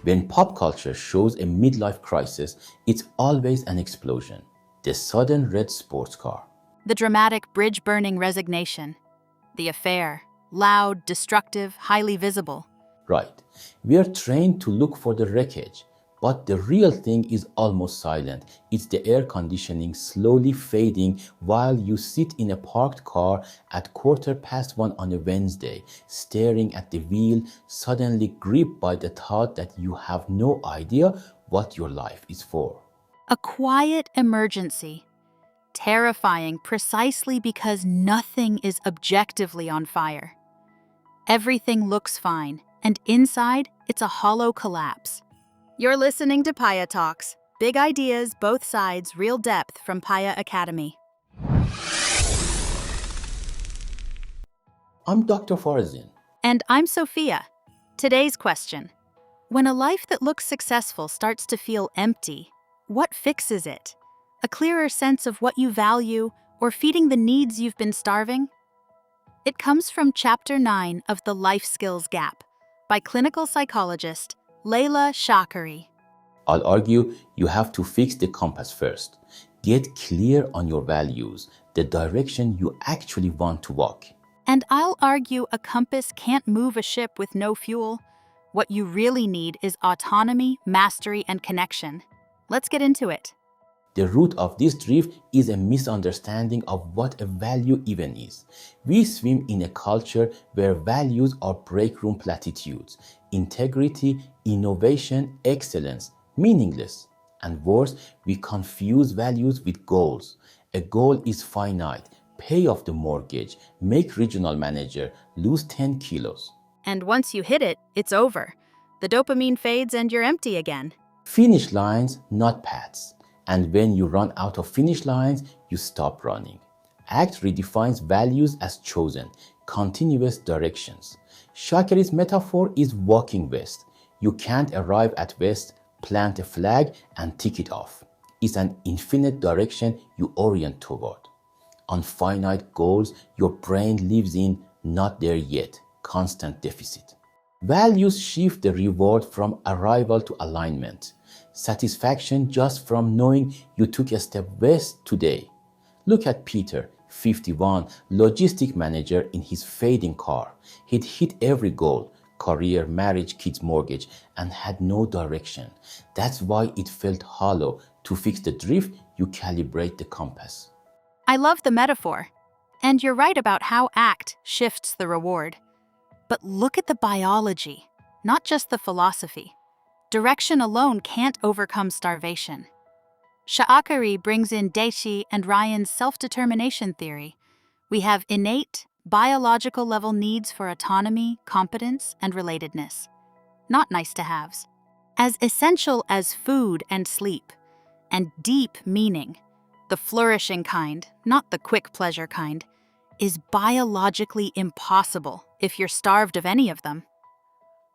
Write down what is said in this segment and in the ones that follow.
When pop culture shows a midlife crisis, it's always an explosion. The sudden red sports car. The dramatic bridge-burning resignation. The affair. Loud, destructive, highly visible. Right. We are trained to look for the wreckage, but the real thing is almost silent. It's the air conditioning slowly fading while you sit in a parked car at 1:15 on a Wednesday, staring at the wheel, suddenly gripped by the thought that you have no idea what your life is for. A quiet emergency. Terrifying precisely because nothing is objectively on fire. Everything looks fine, and inside, it's a hollow collapse. You're listening to Paya Talks. Big ideas, both sides, real depth from Paya Academy. I'm Dr. Farzin. And I'm Sophia. Today's question. When a life that looks successful starts to feel empty, what fixes it? A clearer sense of what you value or feeding the needs you've been starving? It comes from Chapter 9 of The Life Skills Gap by clinical psychologist Layla Shakari. I'll argue you have to fix the compass first. Get clear on your values, the direction you actually want to walk. And I'll argue a compass can't move a ship with no fuel. What you really need is autonomy, mastery, and connection. Let's get into it. The root of this drift is a misunderstanding of what a value even is. We swim in a culture where values are breakroom platitudes. Integrity, innovation, excellence, meaningless. And worse, we confuse values with goals. A goal is finite. Pay off the mortgage, make regional manager, lose 10 kilos. And once you hit it, it's over. The dopamine fades and you're empty again. Finish lines, not paths. And when you run out of finish lines, you stop running. ACT redefines values as chosen, continuous directions. Shakari's metaphor is walking west. You can't arrive at west, plant a flag, and tick it off. It's an infinite direction you orient toward. On finite goals, your brain lives in not there yet, constant deficit. Values shift the reward from arrival to alignment. Satisfaction just from knowing you took a step west today. Look at Peter, 51, logistic manager in his fading car. He'd hit every goal, career, marriage, kids, mortgage, and had no direction. That's why it felt hollow. To fix the drift, you calibrate the compass. I love the metaphor. And you're right about how ACT shifts the reward. But look at the biology, not just the philosophy. Direction alone can't overcome starvation. Sha'akari brings in Daishi and Ryan's self-determination theory. We have innate, biological-level needs for autonomy, competence, and relatedness. Not nice-to-haves. As essential as food and sleep. And deep meaning, the flourishing kind, not the quick pleasure kind, is biologically impossible if you're starved of any of them.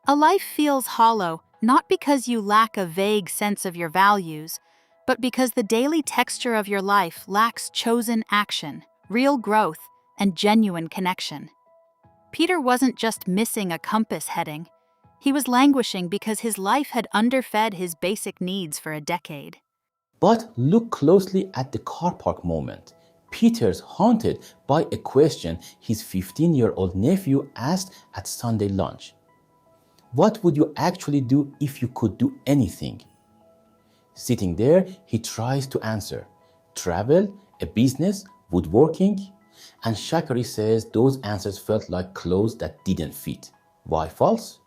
A life feels hollow not because you lack a vague sense of your values, but because the daily texture of your life lacks chosen action, real growth, and genuine connection. Peter wasn't just missing a compass heading. He was languishing because his life had underfed his basic needs for a decade. But look closely at the car park moment. Peter's haunted by a question his 15-year-old nephew asked at Sunday lunch. What would you actually do if you could do anything? Sitting there, he tries to answer. Travel, a business, woodworking? And Shakari says those answers felt like clothes that didn't fit. Why false?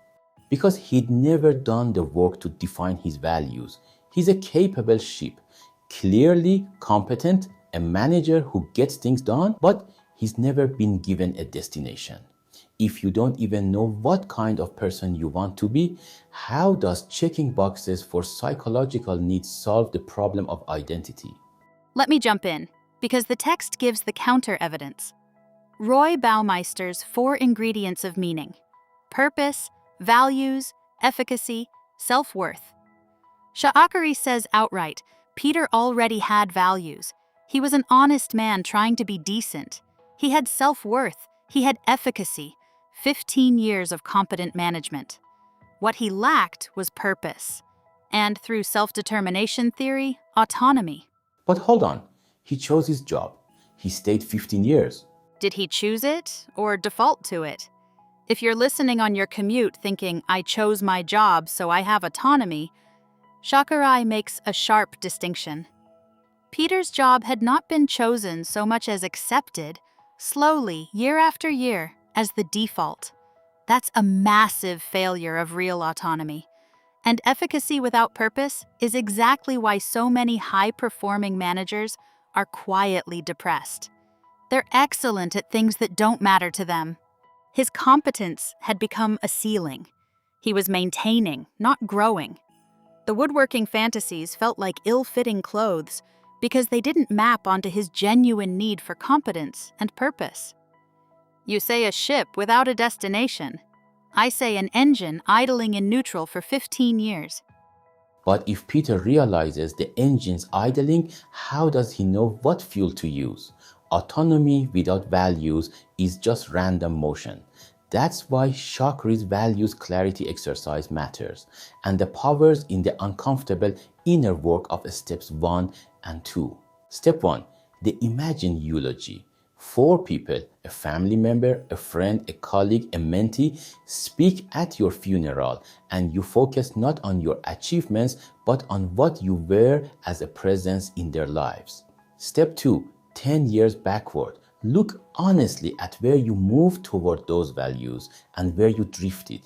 Because he'd never done the work to define his values. He's a capable sheep, clearly competent, a manager who gets things done, but he's never been given a destination. If you don't even know what kind of person you want to be, how does checking boxes for psychological needs solve the problem of identity? Let me jump in, because the text gives the counter-evidence. Roy Baumeister's 4 ingredients of meaning: purpose, values, efficacy, self-worth. Sha'akari says outright, Peter already had values. He was an honest man trying to be decent. He had self-worth. He had efficacy. 15 years of competent management. What he lacked was purpose, and through self-determination theory, autonomy. But hold on, he chose his job. He stayed 15 years. Did he choose it or default to it? If you're listening on your commute thinking, I chose my job so I have autonomy, Shakurai makes a sharp distinction. Peter's job had not been chosen so much as accepted, slowly, year after year, as the default. That's a massive failure of real autonomy. And efficacy without purpose is exactly why so many high-performing managers are quietly depressed. They're excellent at things that don't matter to them. His competence had become a ceiling. He was maintaining, not growing. The woodworking fantasies felt like ill-fitting clothes because they didn't map onto his genuine need for competence and purpose. You say a ship without a destination. I say an engine idling in neutral for 15 years. But if Peter realizes the engine's idling, how does he know what fuel to use? Autonomy without values is just random motion. That's why Shakri's values clarity exercise matters, and the powers in the uncomfortable inner work of steps 1 and 2. Step 1. The imagined eulogy. 4 people, a family member, a friend, a colleague, a mentee, speak at your funeral, and you focus not on your achievements, but on what you were as a presence in their lives. Step 2. 10 years backward. Look honestly at where you moved toward those values and where you drifted.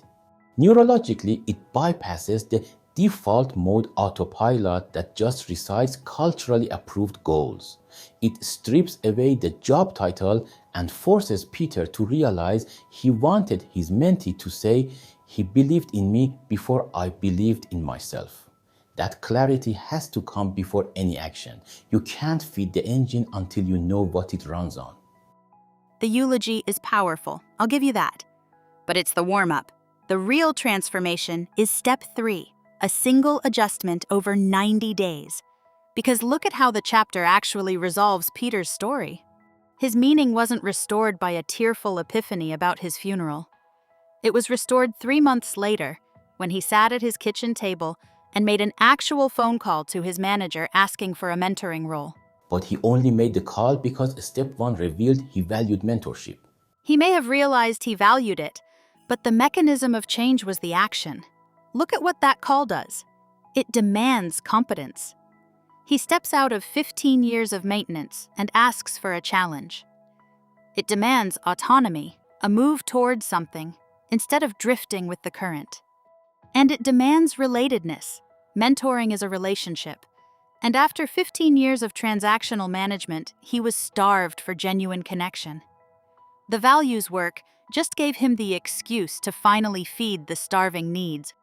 Neurologically, it bypasses the default mode autopilot that just recites culturally approved goals. It strips away the job title and forces Peter to realize he wanted his mentee to say, "He believed in me before I believed in myself." That clarity has to come before any action. You can't feed the engine until you know what it runs on. The eulogy is powerful, I'll give you that. But it's the warm-up. The real transformation is step 3, a single adjustment over 90 days. Because look at how the chapter actually resolves Peter's story. His meaning wasn't restored by a tearful epiphany about his funeral. It was restored 3 months later, when he sat at his kitchen table and made an actual phone call to his manager asking for a mentoring role. But he only made the call because step 1 revealed he valued mentorship. He may have realized he valued it, but the mechanism of change was the action. Look at what that call does. It demands competence. He steps out of 15 years of maintenance and asks for a challenge. It demands autonomy, a move towards something, instead of drifting with the current. And it demands relatedness. Mentoring is a relationship. And after 15 years of transactional management, he was starved for genuine connection. The values work just gave him the excuse to finally feed the starving needs.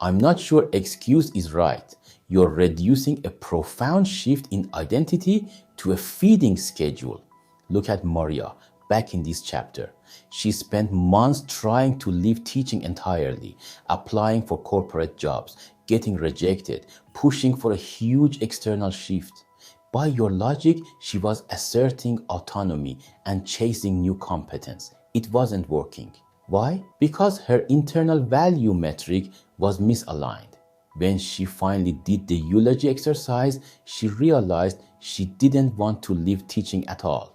I'm not sure excuse is right. You're reducing a profound shift in identity to a feeding schedule. Look at Maria, back in this chapter. She spent months trying to leave teaching entirely, applying for corporate jobs, getting rejected, pushing for a huge external shift. By your logic, she was asserting autonomy and chasing new competence. It wasn't working. Why? Because her internal value metric was misaligned. When she finally did the eulogy exercise, she realized she didn't want to leave teaching at all.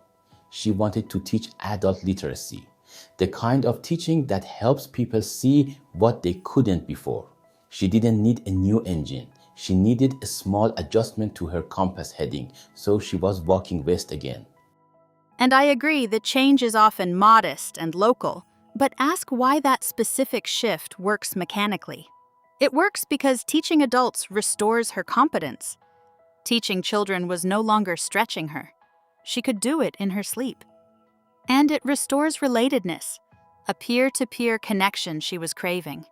She wanted to teach adult literacy, the kind of teaching that helps people see what they couldn't before. She didn't need a new engine. She needed a small adjustment to her compass heading, so she was walking west again. And I agree that change is often modest and local, but ask why that specific shift works mechanically. It works because teaching adults restores her competence. Teaching children was no longer stretching her. She could do it in her sleep. And it restores relatedness, a peer-to-peer connection she was craving.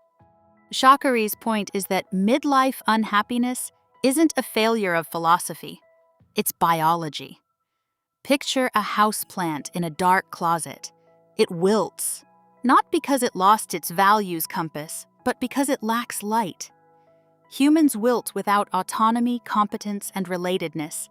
Shakari's point is that midlife unhappiness isn't a failure of philosophy, it's biology. Picture a houseplant in a dark closet. It wilts, not because it lost its values compass, but because it lacks light. Humans wilt without autonomy, competence, and relatedness.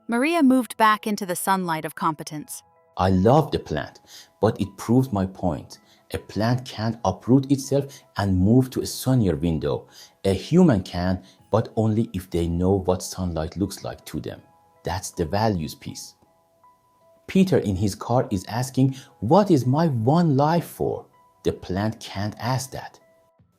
Maria moved back into the sunlight of competence. I love the plant, but it proves my point. A plant can't uproot itself and move to a sunnier window. A human can, but only if they know what sunlight looks like to them. That's the values piece. Peter in his car is asking, what is my one life for? The plant can't ask that.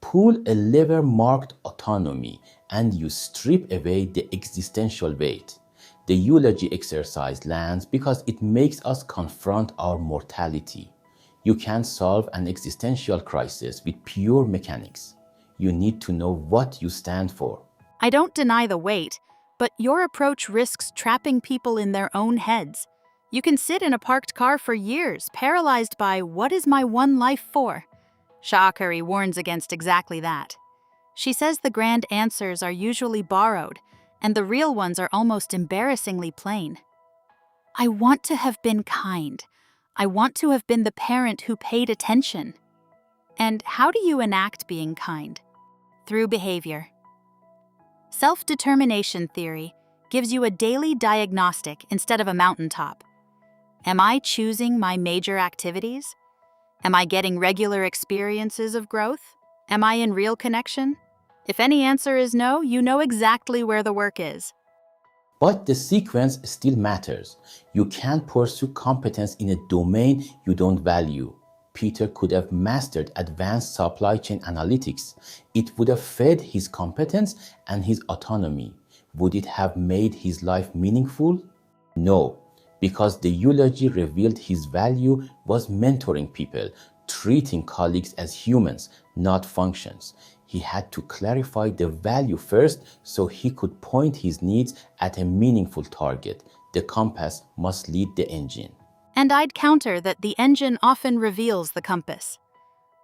Pull a lever marked autonomy and you strip away the existential weight. The eulogy exercise lands because it makes us confront our mortality. You can't solve an existential crisis with pure mechanics. You need to know what you stand for. I don't deny the weight, but your approach risks trapping people in their own heads. You can sit in a parked car for years, paralyzed by what is my one life for? Sha'Carri warns against exactly that. She says the grand answers are usually borrowed, and the real ones are almost embarrassingly plain. I want to have been kind. I want to have been the parent who paid attention. And how do you enact being kind? Through behavior. Self-determination theory gives you a daily diagnostic instead of a mountaintop. Am I choosing my major activities? Am I getting regular experiences of growth? Am I in real connection? If any answer is no, you know exactly where the work is. But the sequence still matters. You can't pursue competence in a domain you don't value. Peter could have mastered advanced supply chain analytics. It would have fed his competence and his autonomy. Would it have made his life meaningful? No, because the eulogy revealed his value was mentoring people, treating colleagues as humans, not functions. He had to clarify the value first so he could point his needs at a meaningful target. The compass must lead the engine. And I'd counter that the engine often reveals the compass.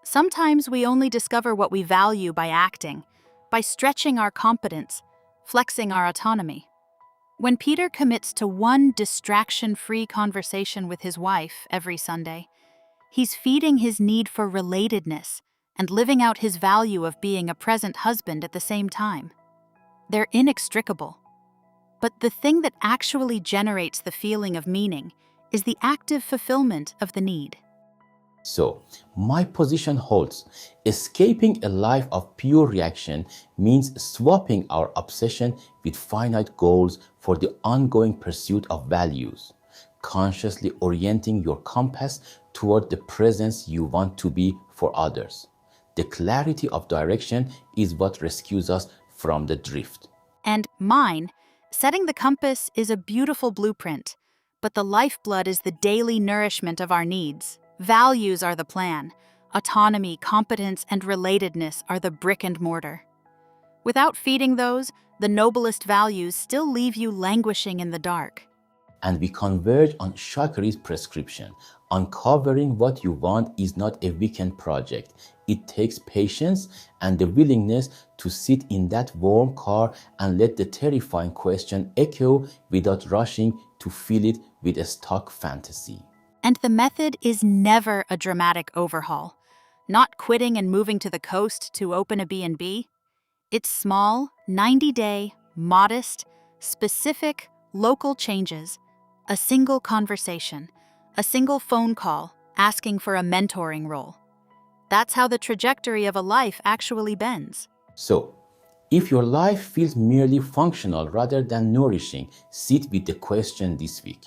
Sometimes we only discover what we value by acting, by stretching our competence, flexing our autonomy. When Peter commits to one distraction-free conversation with his wife every Sunday, he's feeding his need for relatedness and living out his value of being a present husband at the same time. They're inextricable. But the thing that actually generates the feeling of meaning is the active fulfillment of the need. So, my position holds. Escaping a life of pure reaction means swapping our obsession with finite goals for the ongoing pursuit of values, consciously orienting your compass toward the presence you want to be for others. The clarity of direction is what rescues us from the drift. And mine, setting the compass is a beautiful blueprint, but the lifeblood is the daily nourishment of our needs. Values are the plan. Autonomy, competence, and relatedness are the brick and mortar. Without feeding those, the noblest values still leave you languishing in the dark. And we converge on Sha'Carri's prescription. Uncovering what you want is not a weekend project. It takes patience and the willingness to sit in that warm car and let the terrifying question echo without rushing to fill it with a stock fantasy. And the method is never a dramatic overhaul. Not quitting and moving to the coast to open a B&B. It's small, 90-day, modest, specific, local changes. A single conversation, a single phone call asking for a mentoring role. That's how the trajectory of a life actually bends. So, if your life feels merely functional rather than nourishing, sit with the question this week.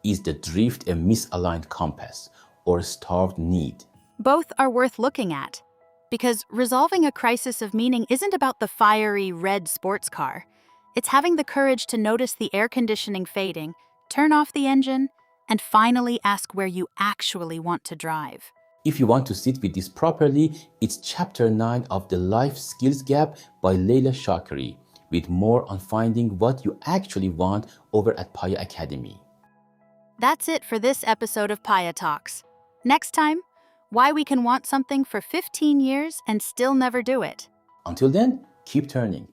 Is the drift a misaligned compass or a starved need? Both are worth looking at, because resolving a crisis of meaning isn't about the fiery red sports car. It's having the courage to notice the air conditioning fading, turn off the engine, and finally ask where you actually want to drive. If you want to sit with this properly, it's Chapter 9 of The Life Skills Gap by Layla Sha'Carri, with more on finding what you actually want over at Paya Academy. That's it for this episode of Paya Talks. Next time, why we can want something for 15 years and still never do it. Until then, keep turning.